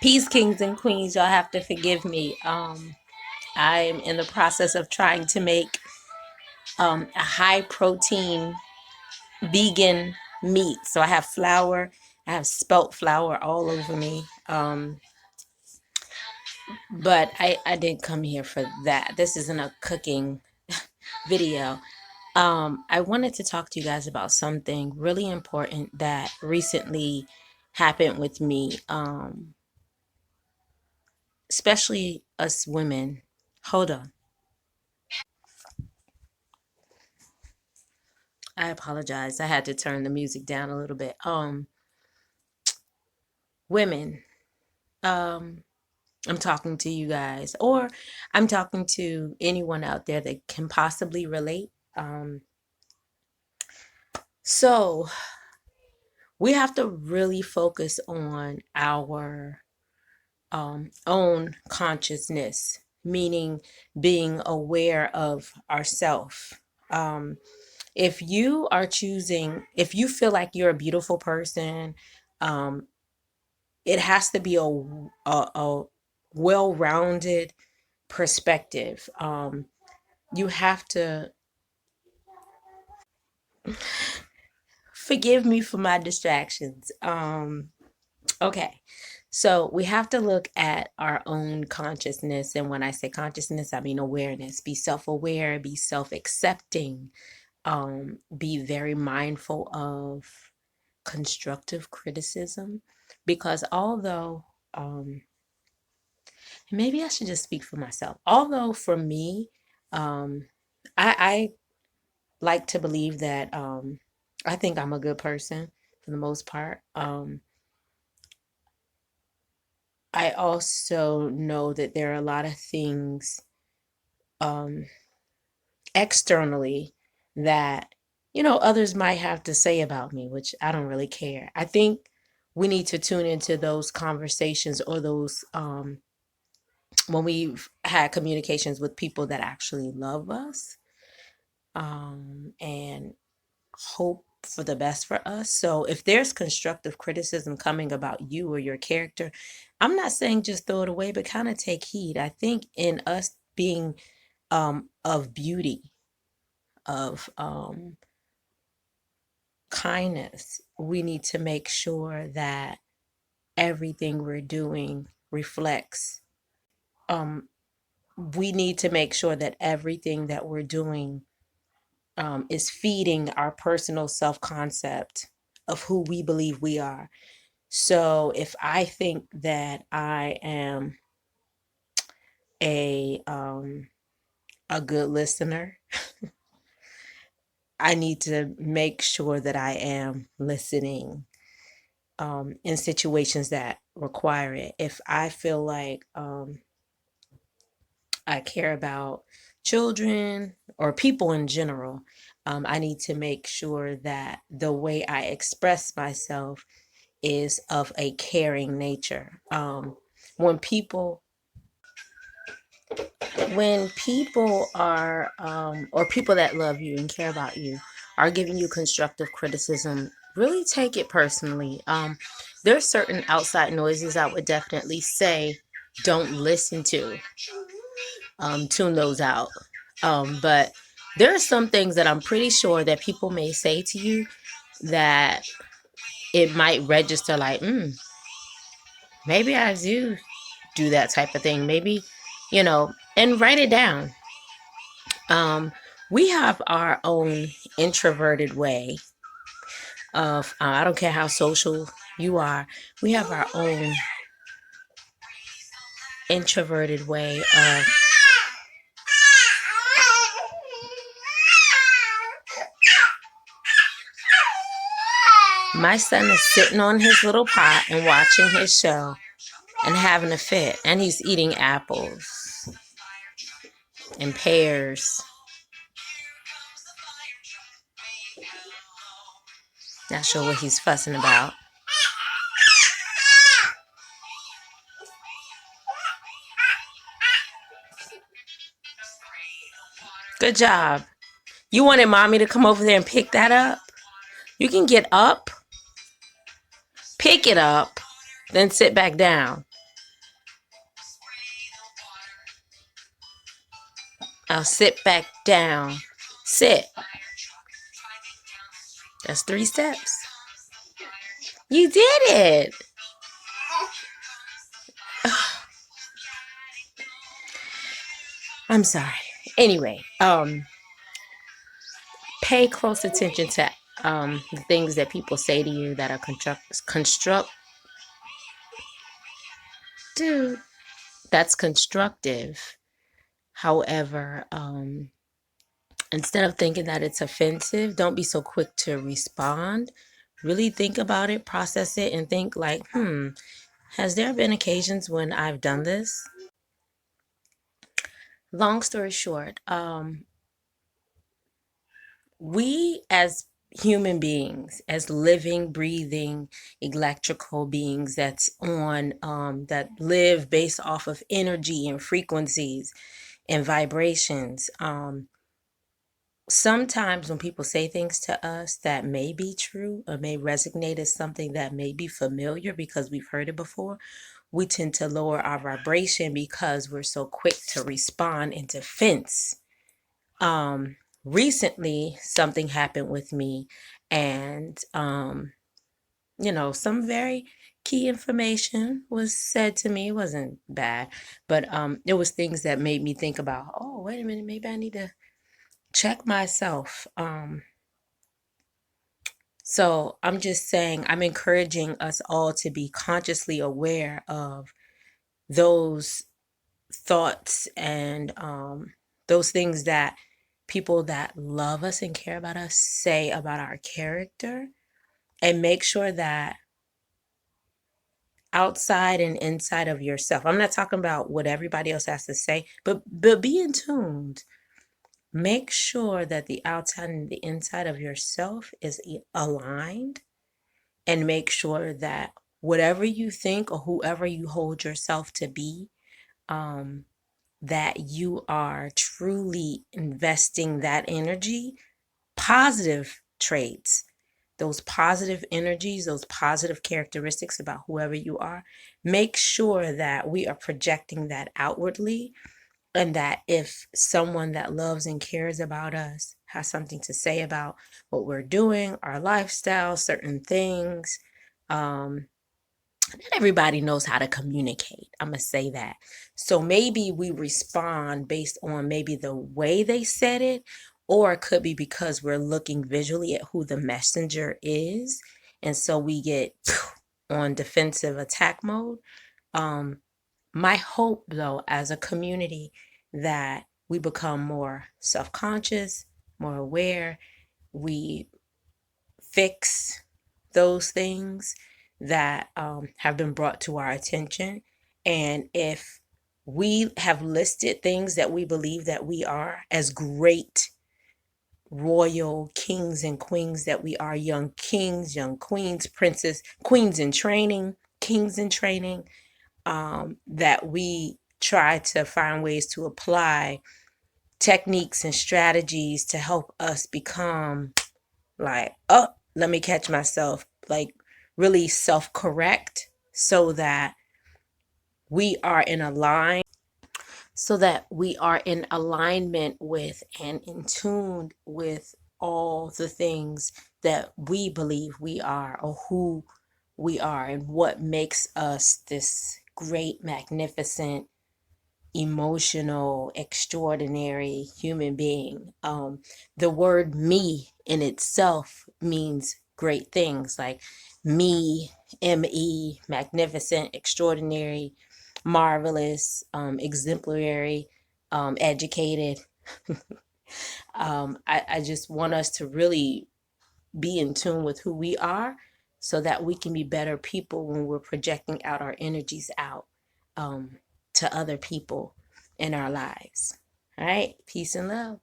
Peace, kings and queens. Y'all have to forgive me. I'm in the process of trying to make a high protein vegan meat. So I have flour, I have spelt flour all over me. But I didn't come here for that. This isn't a cooking video. I wanted to talk to you guys about something really important that recently happened with me, especially us women. Hold on. I apologize. I had to turn the music down a little bit. Women, um, I'm talking to you guys, or I'm talking to anyone out there that can possibly relate. So we have to really focus on our own consciousness, meaning being aware of ourself. Um, if you are choosing, if you feel like you're a beautiful person, um, it has to be a well-rounded perspective. You have to forgive me for my distractions. Okay. So we have to look at our own consciousness. And when I say consciousness, I mean awareness. Be self-aware, be self-accepting, be very mindful of constructive criticism. Because although, maybe I should just speak for myself. Although for me, I like to believe that I think I'm a good person for the most part. I also know that there are a lot of things um, externally that, others might have to say about me, which I don't really care. I think we need to tune into those conversations or those when we've had communications with people that actually love us and hope for the best for us. So if there's constructive criticism coming about you or your character, I'm not saying just throw it away, but kind of take heed. I think in us being of beauty, of kindness, we need to make sure that everything we're doing reflects. We need to make sure that everything that we're doing is feeding our personal self concept of who we believe we are. So if I think that I am a um, a good listener, I need to make sure that I am listening in situations that require it. If I feel like I care about children or people in general, I need to make sure that the way I express myself is of a caring nature. When people when people are or people that love you and care about you are giving you constructive criticism, really take it personally. There's certain outside noises I would definitely say don't listen to. Tune those out. But there are some things that I'm pretty sure that people may say to you that it might register like, maybe I do that type of thing. Maybe, and write it down. We have our own introverted way of, I don't care how social you are, we have our own introverted way of, my son is sitting on his little pot and watching his show and having a fit, and he's eating apples and pears. Not sure what he's fussing about. Good job. You wanted mommy to come over there and pick that up? You can get up, pick it up, then sit back down. Now sit back down. Sit. That's 3 steps. You did it. I'm sorry. Anyway, pay close attention to the things that people say to you that are dude, that's constructive. However, instead of thinking that it's offensive, don't be so quick to respond. Really think about it, process it, and think like, has there been occasions when I've done this? Long story short, we as human beings, as living, breathing, electrical beings that live based off of energy and frequencies and vibrations, sometimes when people say things to us that may be true or may resonate as something that may be familiar because we've heard it before, we tend to lower our vibration because we're so quick to respond in defense. Recently something happened with me, and some very key information was said to me. It wasn't bad, but it was things that made me think about, oh, wait a minute, maybe I need to check myself. So I'm just saying, I'm encouraging us all to be consciously aware of those thoughts and those things that people that love us and care about us say about our character, and make sure that outside and inside of yourself, I'm not talking about what everybody else has to say, but be in tuned. Make sure that the outside and the inside of yourself is aligned, and make sure that whatever you think or whoever you hold yourself to be, that you are truly investing that energy, positive traits, those positive energies, those positive characteristics about whoever you are. Make sure that we are projecting that outwardly, and that if someone that loves and cares about us has something to say about what we're doing, our lifestyle, certain things, not everybody knows how to communicate. I'm going to say that. So maybe we respond based on maybe the way they said it, or it could be because we're looking visually at who the messenger is. And so we get on defensive attack mode. My hope, though, as a community, that we become more self-conscious, more aware, we fix those things that have been brought to our attention. And if we have listed things that we believe that we are as great royal kings and queens that we are, young kings, young queens, princes, queens in training, kings in training, that we try to find ways to apply techniques and strategies to help us become like, oh, let me catch myself, like really self-correct, so that we are in a line, so that we are in alignment with and in tune with all the things that we believe we are, or who we are, and what makes us this great, magnificent, emotional, extraordinary human being. The word me in itself means great things, like me, me, magnificent, extraordinary, marvelous, exemplary, educated. I just want us to really be in tune with who we are, so that we can be better people when we're projecting out our energies out, to other people in our lives. All right. Peace and love.